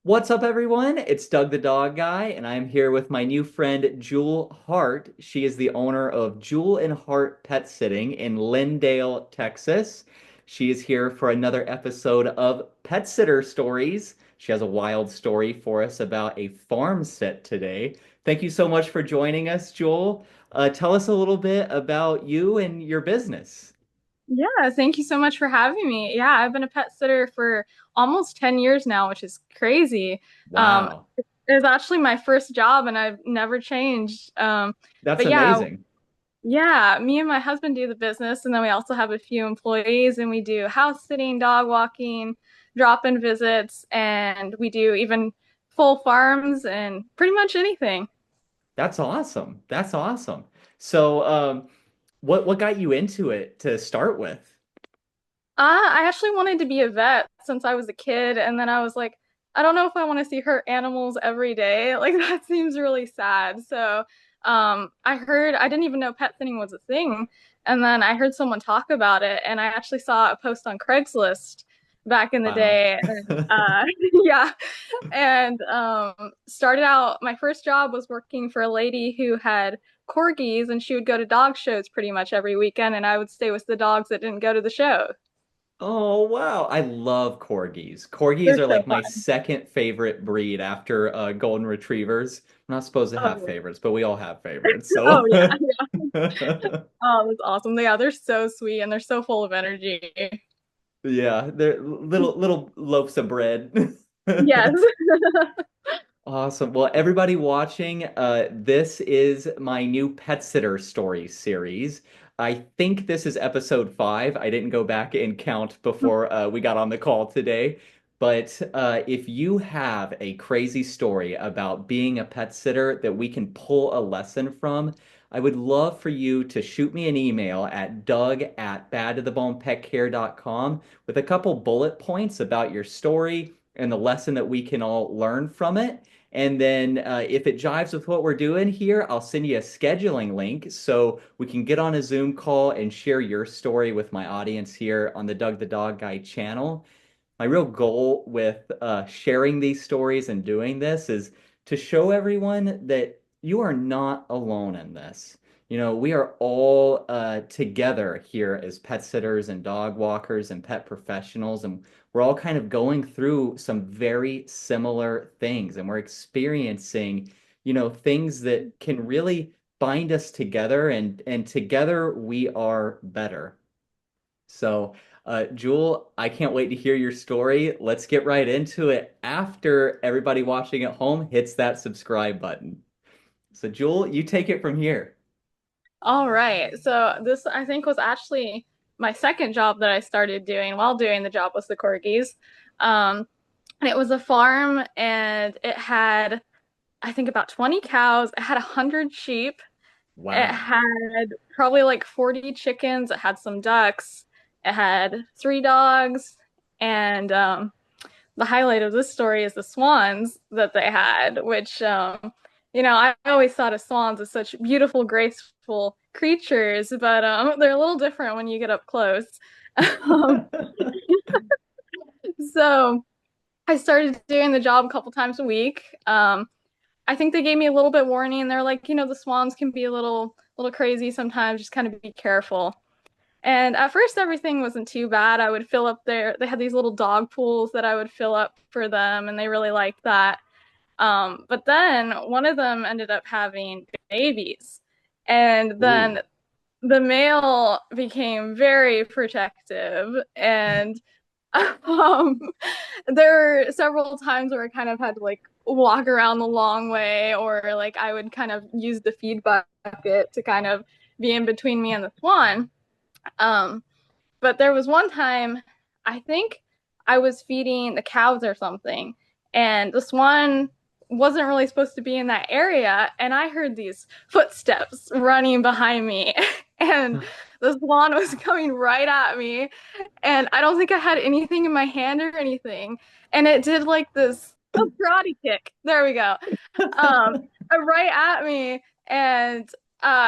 What's up, everyone? It's Doug the Dog Guy, and I'm here with my new friend Jewel Hart. She is the owner of Jewel and Hart Pet Sitting in Lindale, Texas. She is here for another episode of Pet Sitter Stories. She has a wild story for us about a farm sit today. Thank you so much for joining us, Jewel. Tell us a little bit about you and your business. Yeah, thank you so much for having me. Yeah, I've been a pet sitter for almost 10 years now, which is crazy. Um, Wow, it was actually my first job and I've never changed. that's But yeah, amazing. yeah, me and my husband do the business, and then we also have a few employees, and we do house sitting, dog walking, drop-in visits, and we do even full farms and pretty much anything. That's awesome. That's awesome. So, what got you into it to start with? I actually wanted to be a vet since I was a kid, and then I was like, I don't know if I want to see hurt animals every day. Like that seems really sad. So, I heard I didn't even know pet sitting was a thing, and then I heard someone talk about it, and I actually saw a post on Craigslist back in the Wow. day, and yeah, and started out. My first job was working for a lady who had corgis, and she would go to dog shows pretty much every weekend, and I would stay with the dogs that didn't go to the show. Oh, wow. I love corgis. Corgis They're are so like my fun. second favorite breed after golden retrievers. I'm not supposed to have Oh, favorites, but we all have favorites. oh So, yeah, yeah. Oh, that's awesome. Yeah, they're so sweet and they're so full of energy. yeah, they're little loaves of bread. Yes. Awesome. Well, everybody watching, this is my new Pet Sitter Story series. I think this is episode 5. I didn't go back and count before we got on the call today. But if you have a crazy story about being a pet sitter that we can pull a lesson from, I would love for you to shoot me an email at doug@badtothebonepetcare.com with a couple bullet points about your story and the lesson that we can all learn from it. And then if it jives with what we're doing here, I'll send you a scheduling link so we can get on a Zoom call and share your story with my audience here on the Doug the Dog Guy channel. My real goal with sharing these stories and doing this is to show everyone that you are not alone in this. You know, we are all together here as pet sitters and dog walkers and pet professionals, and we're all kind of going through some very similar things, and we're experiencing, things that can really bind us together, and together we are better. So, Jewel, I can't wait to hear your story. Let's get right into it after everybody watching at home hits that subscribe button. So, Jewel, you take it from here. All right. So this I think was actually my second job that I started doing while doing the job with the corgis. And it was a farm and it had I think about 20 cows. It had 100 sheep. It Wow. had probably like 40 chickens. It had some ducks. It had three dogs. And the highlight of this story is the swans that they had, which, I always thought of swans as such beautiful, graceful creatures, but they're a little different when you get up close. Um, so I started doing the job a couple times a week. I think they gave me a little bit warning. They're like, the swans can be a little crazy sometimes. Just kind of be careful. And at first, everything wasn't too bad. I would fill up they had these little dog pools that I would fill up for them, and they really liked that. But then one of them ended up having babies. And Ooh. then the male became very protective. And um, there were several times where I kind of had to like walk around the long way, or like I would kind of use the feed bucket to kind of be in between me and the swan. Um, but there was one time, I think I was feeding the cows or something, and the swan wasn't really supposed to be in that area. And I heard these footsteps running behind me, and the swan was coming right at me. And I don't think I had anything in my hand or anything. And it did like this karate kick. There we go. Um, right at me. And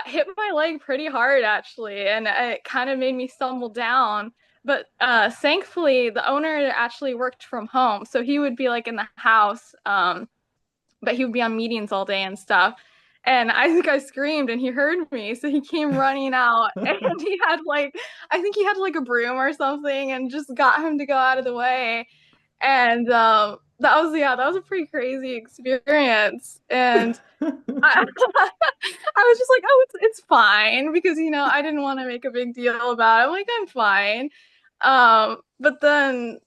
hit my leg pretty hard actually, and it kind of made me stumble down. But thankfully, the owner actually worked from home, so he would be like in the house, but he would be on meetings all day and stuff. And I think I screamed and he heard me. So he came running out and he had like, I think he had like a broom or something and just got him to go out of the way. And that was, yeah, that was a pretty crazy experience. And I, I was just like, oh, it's fine because, I didn't want to make a big deal about it. I'm like, I'm fine. But then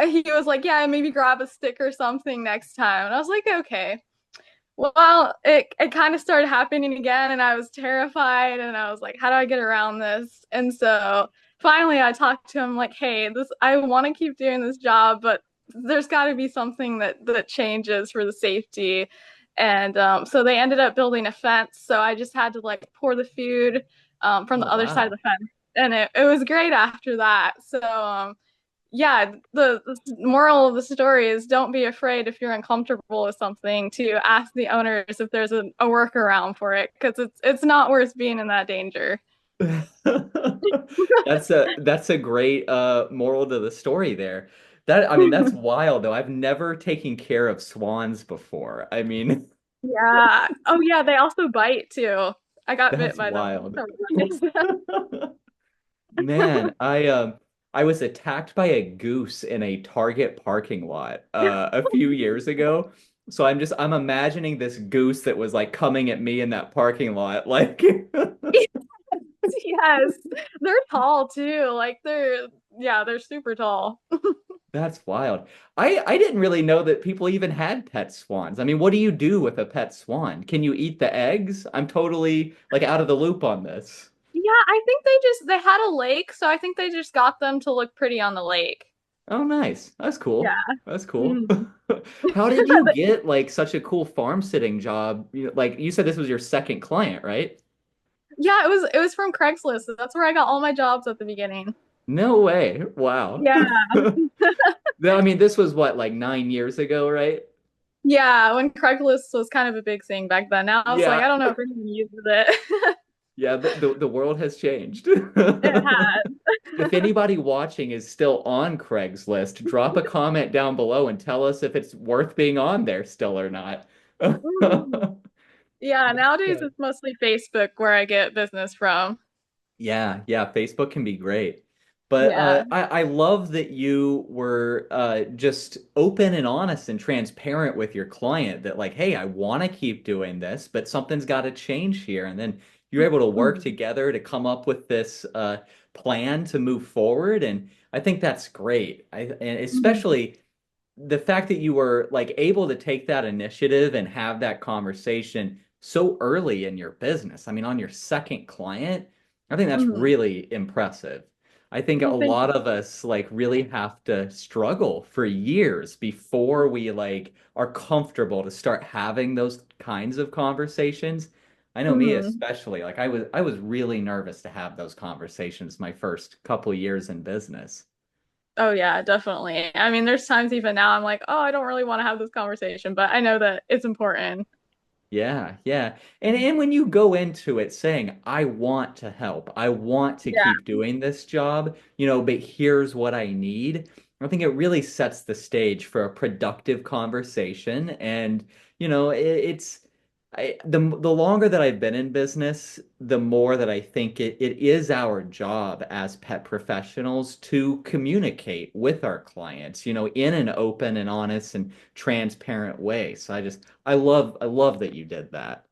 he was like, yeah, maybe grab a stick or something next time. And I was like, okay. Well, it kind of started happening again, and I was terrified, and I was like, how do I get around this? And so finally, I talked to him like, hey, this I want to keep doing this job, but there's got to be something that changes for the safety. And so they ended up building a fence, so I just had to like pour the food from Oh, the other side of wow. the fence, and it was great after that. So yeah, the moral of the story is don't be afraid if you're uncomfortable with something to ask the owners if there's a workaround for it because it's not worth being in that danger. That's a great moral to the story there. That I mean that's wild though. I've never taken care of swans before. I mean, Yeah. Oh yeah, they also bite too. I got bit that's by them wild. several times. Man, I was attacked by a goose in a Target parking lot a few years ago. So I'm imagining this goose that was like coming at me in that parking lot like Yes. They're tall too. Like they're super tall. that's wild. I didn't really know that people even had pet swans. I mean, what do you do with a pet swan? Can you eat the eggs? I'm totally like out of the loop on this. Yeah, I think they had a lake, so I think they just got them to look pretty on the lake. Oh, nice. That's cool. Yeah. That's cool. Mm. How did you get like such a cool farm sitting job? Like you said this was your second client, right? Yeah, it was from Craigslist. That's where I got all my jobs at the beginning. No way. Wow. Yeah. I mean, this was what, like 9 years ago, right? Yeah, when Craigslist was kind of a big thing back then. Now it's like Yeah. I don't know if anyone uses it. Yeah, the world has changed. It has. If anybody watching is still on Craigslist, drop a comment down below and tell us if it's worth being on there still or not. Mm. Yeah, nowadays it's mostly Facebook where I get business from. Yeah, yeah, Facebook can be great. But Yeah. I love that you were just open and honest and transparent with your client that like, hey, I want to keep doing this, but something's got to change here. And then you're able to work Mhm. together to come up with this plan to move forward. And I think that's great. And Mhm. especially the fact that you were like able to take that initiative and have that conversation so early in your business. I mean, on your second client, I think that's Mhm. really impressive. I think a Well, thank lot you. of us like really have to struggle for years before we like are comfortable to start having those kinds of conversations. I know me Mhm. especially, like I was really nervous to have those conversations my first couple years in business. Oh yeah, definitely. I mean, there's times even now I'm like, oh, I don't really want to have this conversation, but I know that it's important. Yeah, yeah. And when you go into it saying, I want to help, I want to Yeah. keep doing this job, but here's what I need, I think it really sets the stage for a productive conversation. And, it's the longer that I've been in business, the more that I think it is our job as pet professionals to communicate with our clients, in an open and honest and transparent way. So I love that you did that.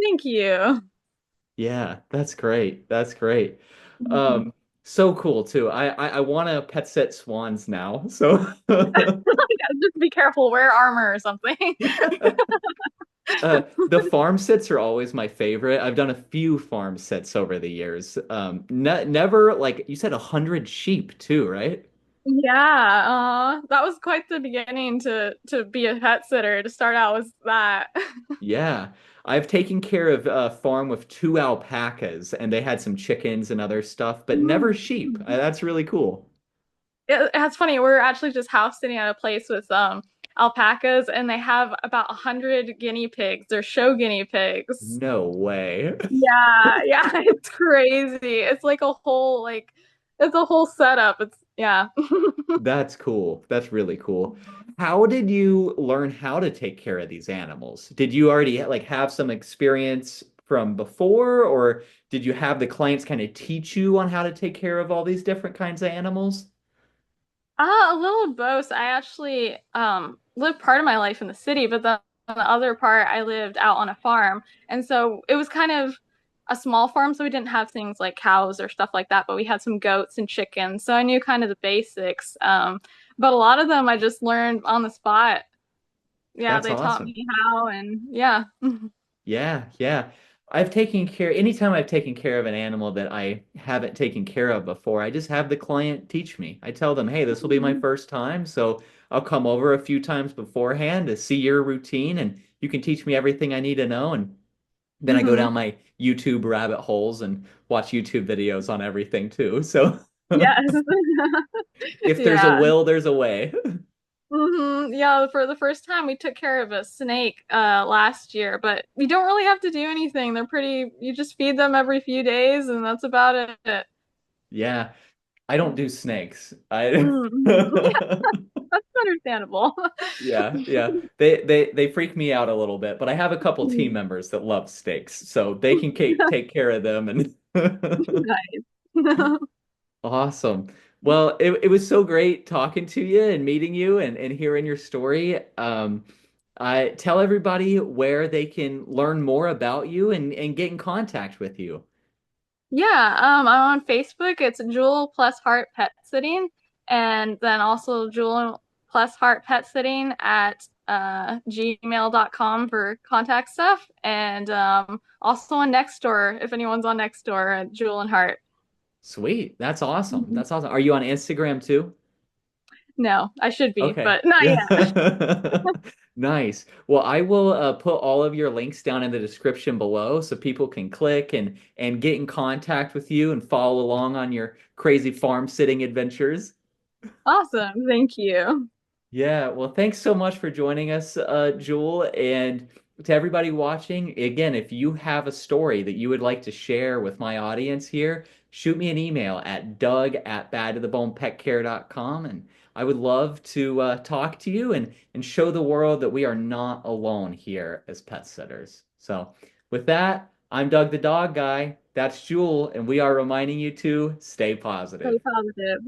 Thank you. Yeah, that's great. That's great. Mhm. Um, so cool too. I want to pet sit swans now. So Just be careful, wear armor or something. the farm sits are always my favorite. I've done a few farm sits over the years. Never like you said 100 sheep too, right? Yeah, that was quite the beginning to be a pet sitter. To start out was that. Yeah. I've taken care of a farm with two alpacas and they had some chickens and other stuff, but never sheep. That's really cool. It's funny. We're actually just house sitting at a place with alpacas, and they have about 100 guinea pigs. They're show guinea pigs. No way. Yeah, yeah, it's crazy. It's like a whole like it's a whole setup. It's yeah. That's cool. That's really cool. How did you learn how to take care of these animals? Did you already like have some experience from before, or did you have the clients kind of teach you on how to take care of all these different kinds of animals? A little of both. I actually lived part of my life in the city, but then the other part I lived out on a farm. And so it was kind of a small farm, so we didn't have things like cows or stuff like that, but we had some goats and chickens. So I knew kind of the basics. But a lot of them I just learned on the spot. Yeah, That's they taught awesome. me how, and yeah. Yeah, yeah. Anytime I've taken care of an animal that I haven't taken care of before, I just have the client teach me. I tell them, hey, this will be my first time, so I'll come over a few times beforehand to see your routine and you can teach me everything I need to know. And then I go Hmm. down my YouTube rabbit holes and watch YouTube videos on everything too. So Yes. if there's a Yeah. will, there's a way. Yeah, for the first time we took care of a snake last year, but you don't really have to do anything. They're pretty, you just feed them every few days and that's about it. Yeah, I don't do snakes. I Mm-hmm. That's understandable. Yeah, yeah. They freak me out a little bit, but I have a couple team Mm. members that love steaks, so they can take care of them and Nice. awesome. Well, it was so great talking to you and meeting you and hearing your story. I tell everybody where they can learn more about you and get in contact with you. Yeah, I'm on Facebook. It's Jewel plus Heart Pet Sitting, and then also Jewel plus Heart Pet Sitting at gmail.com for contact stuff, and also on Nextdoor if anyone's on Nextdoor at Jewel and Heart. Sweet. That's awesome. Mhm. That's awesome. Are you on Instagram too? No, I should be, Okay. but not yet. Yeah. Nice. Well, I will put all of your links down in the description below so people can click and get in contact with you and follow along on your crazy farm sitting adventures. Awesome, thank you. Yeah, well, thanks so much for joining us, Jewel. And to everybody watching, again, if you have a story that you would like to share with my audience here, shoot me an email at doug@badtothebonepetcare.com. And I would love to talk to you and show the world that we are not alone here as pet sitters. So, with that, I'm Doug the Dog Guy. That's Jewel, and we are reminding you to stay Stay positive. positive.